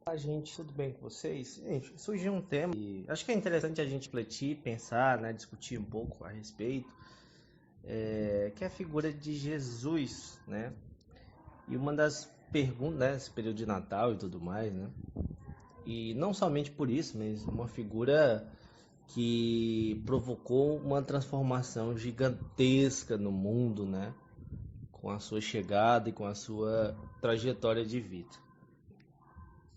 Olá, gente, tudo bem com vocês? Gente, surgiu um tema e acho que é interessante a gente refletir, pensar, né, discutir um pouco a respeito, que é a figura de Jesus, né? E uma das perguntas, né, esse período de Natal e tudo mais, né? E não somente por isso, mas uma figura que provocou uma transformação gigantesca no mundo, né? Com a sua chegada e com a sua trajetória de vida.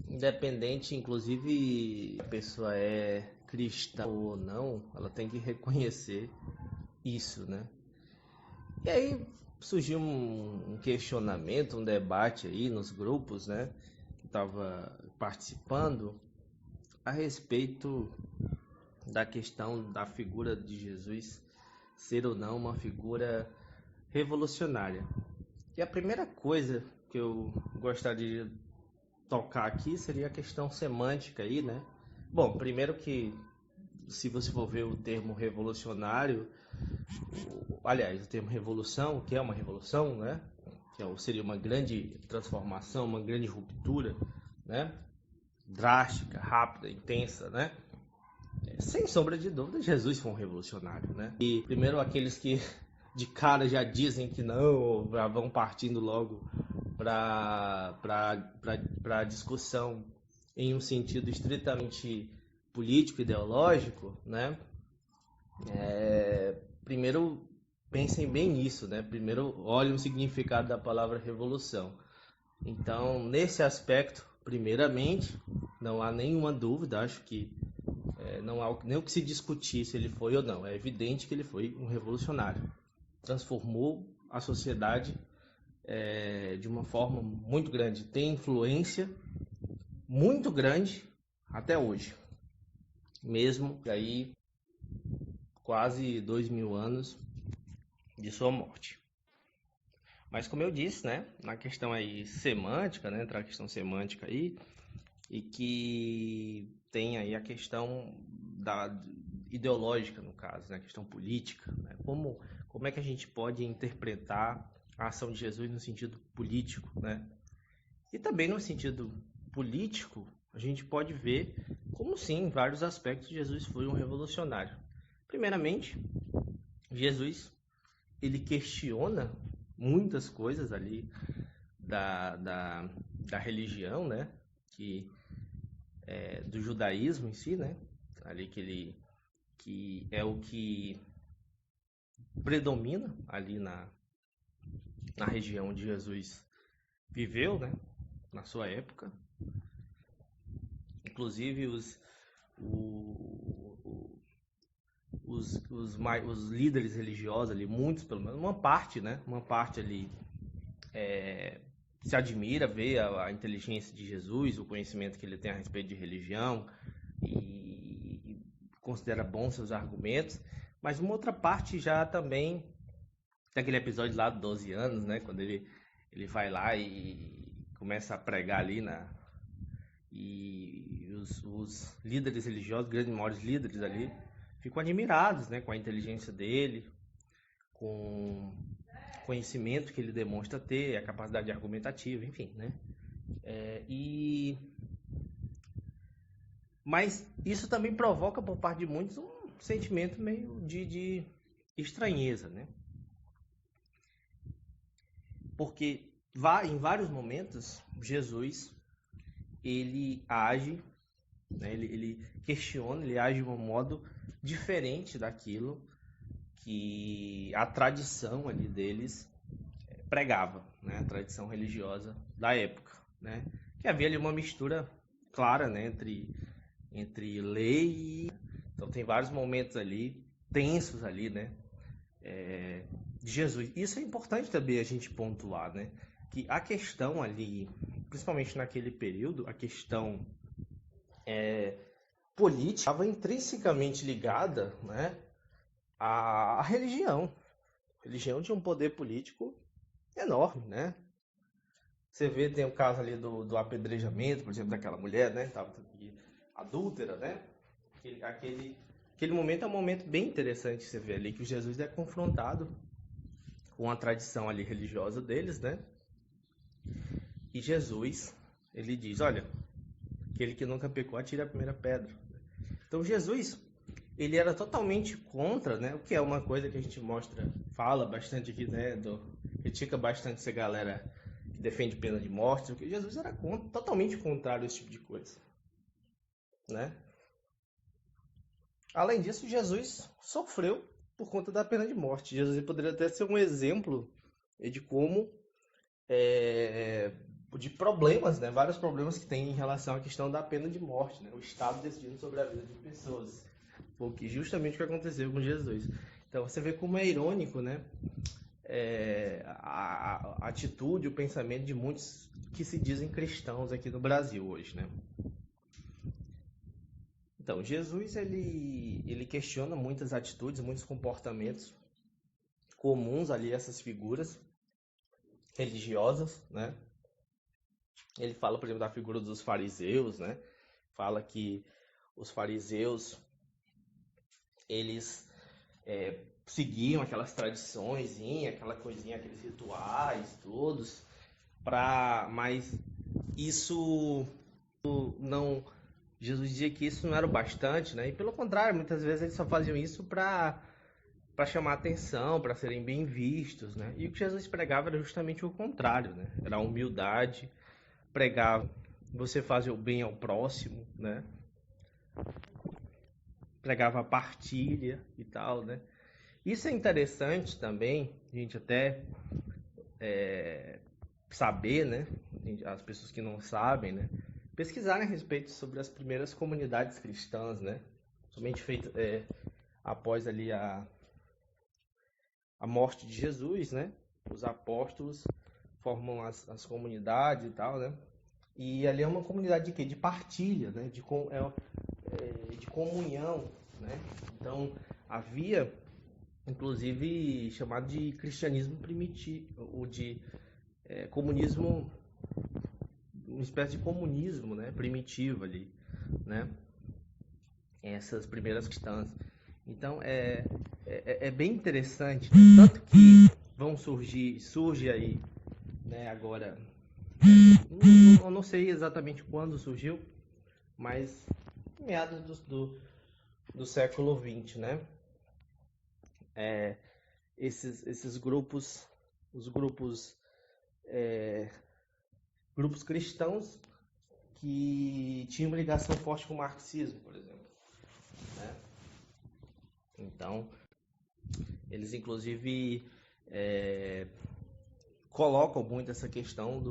Independente, inclusive, a pessoa é cristã ou não, ela tem que reconhecer isso, né? E aí surgiu um questionamento, um debate aí nos grupos, né? Que estava participando a respeito da questão da figura de Jesus ser ou não uma figura revolucionária. E a primeira coisa que eu gostaria de tocar aqui seria a questão semântica aí, né? Bom, primeiro que se você for ver o termo revolucionário, aliás, o termo revolução, que é uma revolução, né? Seria uma grande transformação, uma grande ruptura, né? Drástica, rápida, intensa, né? Sem sombra de dúvida, Jesus foi um revolucionário, né? E primeiro aqueles que de cara já dizem que não, já vão partindo logo para a discussão em um sentido estritamente político, ideológico, né? Primeiro pensem bem nisso, né? Primeiro olhem o significado da palavra revolução. Então, nesse aspecto, primeiramente, não há nenhuma dúvida, acho que não há nem o que se discutir se ele foi ou não. É evidente que ele foi um revolucionário. Transformou a sociedade de uma forma muito grande. Tem influência muito grande até hoje. Mesmo aí quase 2000 anos de sua morte. Mas como eu disse, né, na questão aí semântica, né, entrar a questão semântica aí, e que tem aí a questão da ideológica, no caso, né, a questão política, né, como é que a gente pode interpretar a ação de Jesus no sentido político, né? E também no sentido político, a gente pode ver como sim, em vários aspectos, Jesus foi um revolucionário. Primeiramente, Jesus ele questiona muitas coisas ali da religião, né? Do judaísmo em si, né? Ali que é o que predomina ali na região onde Jesus viveu, né? Na sua época. Inclusive os líderes religiosos ali, muitos pelo menos, uma parte, né? Uma parte ali se admira, vê a inteligência de Jesus, o conhecimento que ele tem a respeito de religião e considera bons seus argumentos, mas uma outra parte já também tem aquele episódio lá de 12 anos, né, quando ele vai lá e começa a pregar ali e os líderes religiosos, grandes maiores líderes ali, ficam admirados, né, com a inteligência dele, com conhecimento que ele demonstra ter, a capacidade argumentativa, enfim, né? Mas isso também provoca por parte de muitos um sentimento meio de estranheza, né? Porque em vários momentos Jesus ele age, né? ele questiona, ele age de um modo diferente daquilo que a tradição ali deles pregava, né? A tradição religiosa da época, né? Que havia ali uma mistura clara, né? Entre lei e... Então tem vários momentos ali, tensos ali, né? De Jesus. Isso é importante também a gente pontuar, né? Que a questão ali, principalmente naquele período, a questão política estava intrinsecamente ligada, né? À religião. A religião tinha um poder político enorme, né? Você vê, tem o caso ali do apedrejamento, por exemplo, daquela mulher, né? Tava adúltera, né? Aquele momento é um momento bem interessante você ver ali, que o Jesus é confrontado com a tradição ali religiosa deles, né? E Jesus, ele diz, olha, Aquele que nunca pecou, atire a primeira pedra. Então Jesus, ele era totalmente contra, né? O que é uma coisa que a gente fala bastante aqui, né? Critica bastante essa galera que defende pena de morte, porque Jesus era totalmente contrário a esse tipo de coisa, né? Além disso, Jesus sofreu por conta da pena de morte. Jesus poderia até ser um exemplo de como de problemas, né? Vários problemas que tem em relação à questão da pena de morte, né? O Estado decidindo sobre a vida de pessoas. Foi justamente o que aconteceu com Jesus. Então você vê como é irônico, né? A atitude, o pensamento de muitos que se dizem cristãos aqui no Brasil hoje, né? Então, Jesus, ele questiona muitas atitudes, muitos comportamentos comuns ali a essas figuras religiosas, né? Ele fala, por exemplo, da figura dos fariseus, né? Fala que os fariseus, eles seguiam aquelas tradições, aquela coisinha, aqueles rituais todos, mas isso não... Jesus dizia que isso não era o bastante, né? E pelo contrário, muitas vezes eles só faziam isso para chamar atenção, para serem bem vistos, né? E o que Jesus pregava era justamente o contrário, né? Era a humildade, pregava você fazer o bem ao próximo, né? Pregava a partilha e tal, né? Isso é interessante também, a gente até saber, né? As pessoas que não sabem, né? Pesquisarem a respeito sobre as primeiras comunidades cristãs, né? Somente feito após ali a morte de Jesus, né? Os apóstolos formam as comunidades e tal, né? E ali é uma comunidade de quê? De partilha, né? De comunhão, né? Então havia, inclusive, chamado de cristianismo primitivo, ou de comunismo, uma espécie de comunismo, né? Primitivo ali, né? Essas primeiras cristãs. Então é bem interessante, né? Tanto que surge aí, né? Agora, eu não sei exatamente quando surgiu, mas meados do século XX, né? Esses grupos, os grupos cristãos que tinham uma ligação forte com o marxismo, por exemplo, né? Então, eles inclusive colocam muito essa questão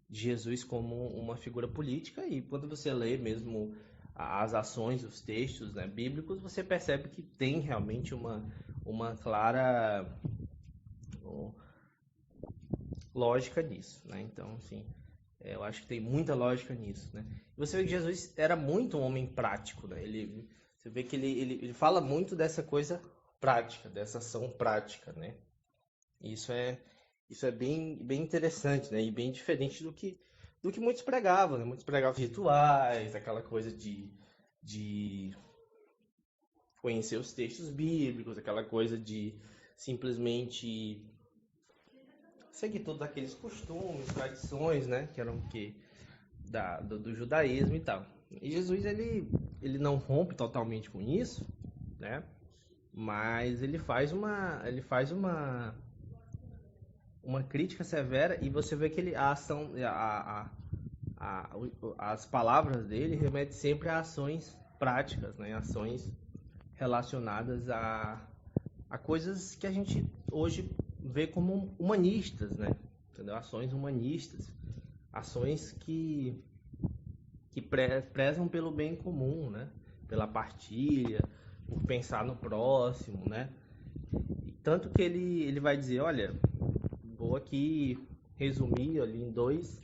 de Jesus como uma figura política, e quando você lê mesmo as ações, os textos, né, bíblicos, você percebe que tem realmente uma clara lógica nisso, né? Então, assim, eu acho que tem muita lógica nisso, né? E você vê que Jesus era muito um homem prático, né? Você vê que ele fala muito dessa coisa prática, dessa ação prática, né? E isso é bem interessante, né? E bem diferente do que muitos pregavam, né? Muitos pregavam rituais, aquela coisa de conhecer os textos bíblicos, aquela coisa de simplesmente seguir todos aqueles costumes, tradições, né? Que eram do judaísmo e tal. E Jesus, ele não rompe totalmente com isso, né? Mas ele faz uma crítica severa, e você vê que as palavras dele remetem sempre a ações práticas, né? Ações relacionadas a coisas que a gente hoje vê como humanistas, né? Entendeu? Ações humanistas, ações que prezam pelo bem comum, né? Pela partilha, por pensar no próximo, né? Tanto que ele vai dizer, olha, vou aqui resumir ali em dois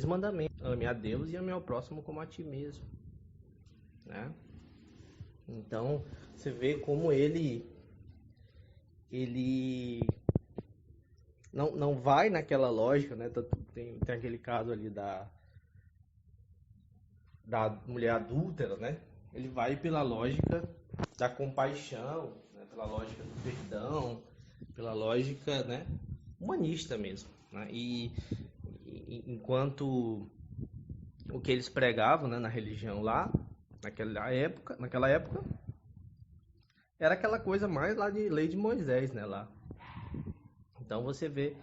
mandamentos: ame a Deus e ame ao próximo como a ti mesmo, né? Então você vê como ele não vai naquela lógica, né? Tem aquele caso ali da mulher adúltera, né? Ele vai pela lógica da compaixão, né? Pela lógica do perdão, pela lógica, né, humanista mesmo, né? E enquanto o que eles pregavam, né, na religião lá, naquela época, era aquela coisa mais lá de lei de Moisés, né, lá. Então você vê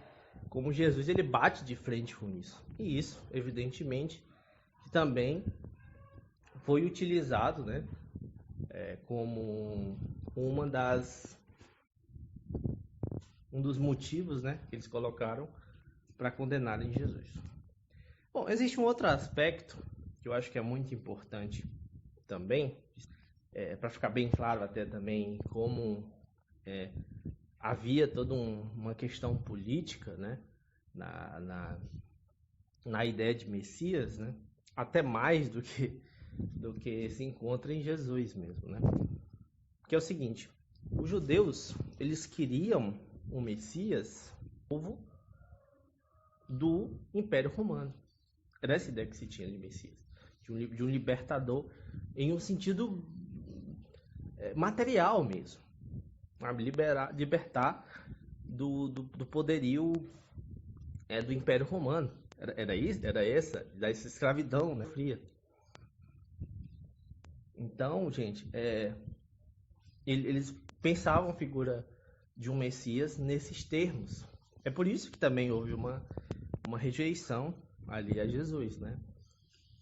como Jesus ele bate de frente com isso. E isso, evidentemente, também foi utilizado, né, como um dos motivos, né, que eles colocaram para condenarem Jesus. Bom, existe um outro aspecto que eu acho que é muito importante também, para ficar bem claro até também como havia toda uma questão política, né, na ideia de Messias, né, até mais do que se encontra em Jesus mesmo, né? Que é o seguinte: os judeus eles queriam o Messias, povo do Império Romano. Era essa ideia que se tinha de Messias, de um libertador em um sentido material mesmo, libertar do poderio do Império Romano. Era essa dessa escravidão, né, fria. Então, gente, eles pensavam a figura de um Messias nesses termos. É por isso que também houve uma rejeição ali a Jesus, né?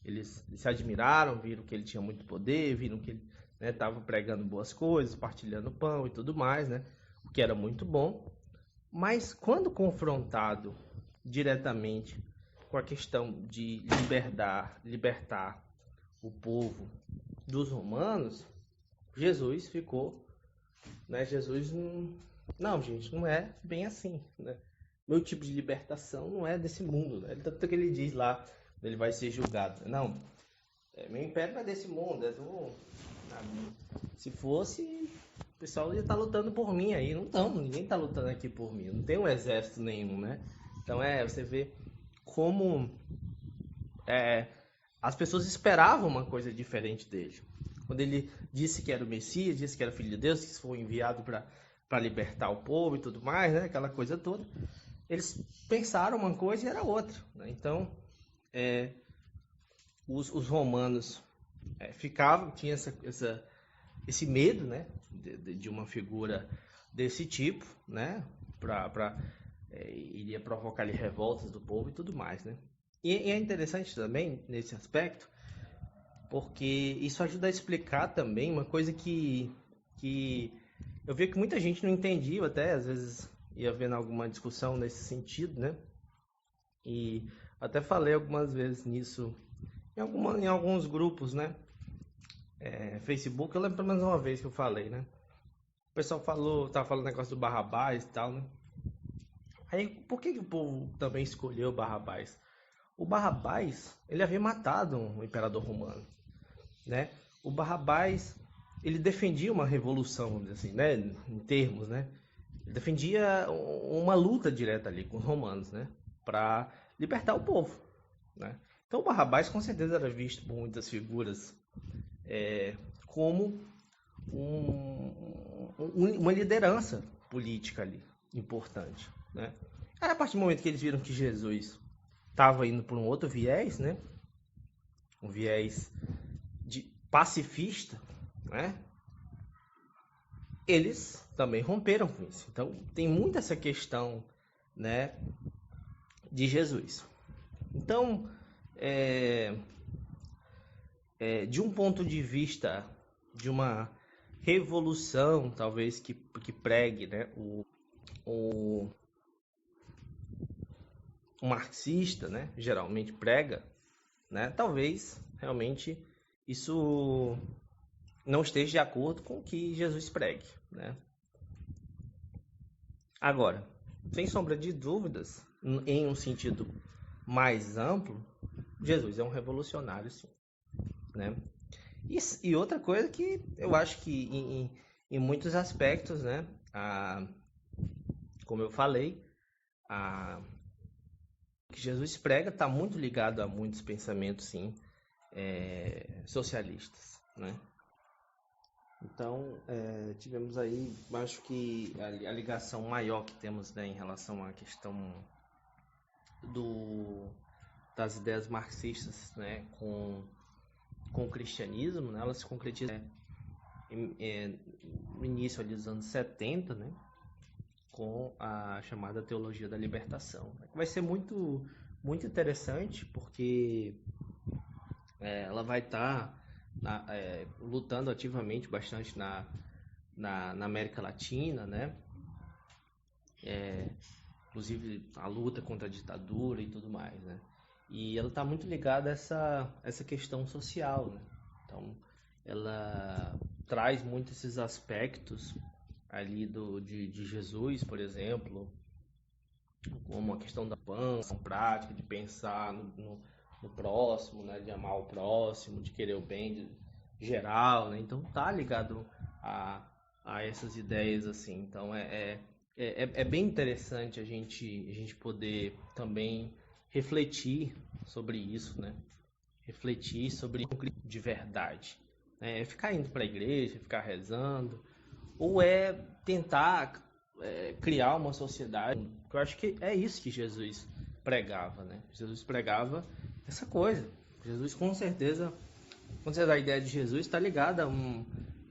Eles se admiraram, viram que ele tinha muito poder, viram que ele estava pregando boas coisas, partilhando pão e tudo mais, né? O que era muito bom. Mas quando confrontado diretamente com a questão de libertar o povo dos romanos, Jesus ficou, né? Jesus não, gente, não é bem assim, né? Meu tipo de libertação não é desse mundo, né? Tanto que ele diz lá, ele vai ser julgado. Não, meu império não é desse mundo, se fosse, o pessoal ia estar lutando por mim aí. Não, ninguém está lutando aqui por mim, não tem um exército nenhum, né? Então você vê como as pessoas esperavam uma coisa diferente dele. Quando ele disse que era o Messias, disse que era filho de Deus, que foi enviado para libertar o povo e tudo mais, né? Aquela coisa toda. Eles pensaram uma coisa e era outra, né? Então, os romanos tinham esse medo, né? De uma figura desse tipo, né? Iria provocar ali revoltas do povo e tudo mais, né? E é interessante também, nesse aspecto, porque isso ajuda a explicar também uma coisa que eu vi que muita gente não entendia, até às vezes ia vendo alguma discussão nesse sentido, né? E até falei algumas vezes nisso em alguns grupos, né? Facebook, eu lembro pelo menos uma vez que eu falei, né? O pessoal tava falando negócio do Barrabás e tal, né? Aí, por que o povo também escolheu o Barrabás? O Barrabás, ele havia matado um imperador romano, né? O Barrabás, ele defendia uma revolução, vamos dizer assim, né? Em termos, né? Ele defendia uma luta direta ali com os romanos, né? Para libertar o povo, né? Então o Barrabás com certeza era visto por muitas figuras como uma liderança política ali, importante, né? Aí, a partir do momento que eles viram que Jesus estava indo por um outro viés, né? Um viés de pacifista, né? Eles também romperam com isso. Então tem muito essa questão, né, de Jesus. Então, de um ponto de vista de uma revolução, talvez que pregue, né, o marxista, né, geralmente prega, né, talvez realmente isso não esteja de acordo com o que Jesus pregue, né? Agora, sem sombra de dúvidas, em um sentido mais amplo, Jesus é um revolucionário, sim, né? E outra coisa que eu acho que em muitos aspectos, né, como eu falei, que Jesus prega está muito ligado a muitos pensamentos, sim, socialistas, né? Então, tivemos aí, acho que a ligação maior que temos, né, em relação à questão das ideias marxistas, né, com o cristianismo, né, ela se concretiza no início ali dos anos 70, né, com a chamada teologia da libertação. Vai ser muito, muito interessante, porque ela vai estar lutando ativamente bastante na América Latina, né? Inclusive a luta contra a ditadura e tudo mais, né? E ela está muito ligada a essa questão social, né? Então, ela traz muito esses aspectos ali de Jesus, por exemplo, como a questão da ação prática, de pensar no próximo, né? De amar o próximo, de querer o bem geral, né? Então tá ligado a essas ideias assim. Então é bem interessante a gente poder também refletir sobre isso, né? Refletir sobre de verdade. É ficar indo para a igreja, ficar rezando, ou é tentar criar uma sociedade. Eu acho que é isso que Jesus pregava, né? Jesus pregava essa coisa. Jesus com certeza a ideia de Jesus está ligada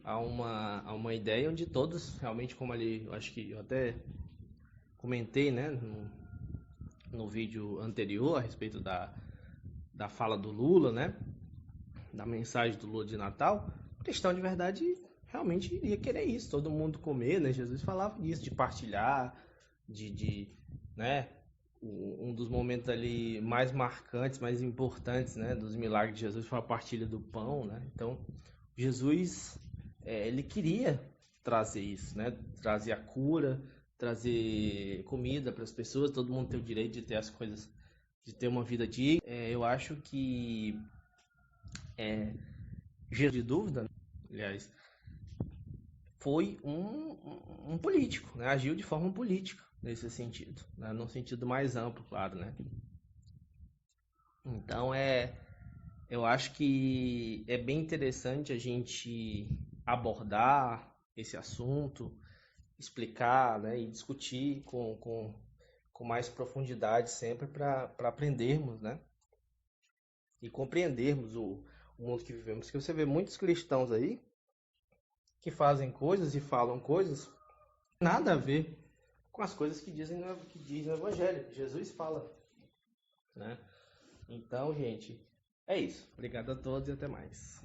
a uma ideia onde todos realmente, como ali, eu acho que eu até comentei, né, no vídeo anterior a respeito da fala do Lula, né, da mensagem do Lula de Natal, o cristão de verdade realmente iria querer isso, todo mundo comer, né? Jesus falava disso, de partilhar, né? Um dos momentos ali mais marcantes, mais importantes, né, dos milagres de Jesus foi a partilha do pão, né? Então, Jesus, ele queria trazer isso, né? Trazer a cura, trazer comida para as pessoas, todo mundo tem o direito de ter as coisas, de ter uma vida digna. Eu acho que Jesus, de dúvida, né? Aliás, foi um político, né? Agiu de forma política nesse sentido, né? No sentido mais amplo, claro, né? Então eu acho que é bem interessante a gente abordar esse assunto, explicar, né, e discutir com mais profundidade sempre para aprendermos, né? E compreendermos o mundo que vivemos. Porque você vê muitos cristãos aí que fazem coisas e falam coisas nada a ver com as coisas que que diz no Evangelho. Jesus fala, né? Então, gente, é isso. Obrigado a todos e até mais.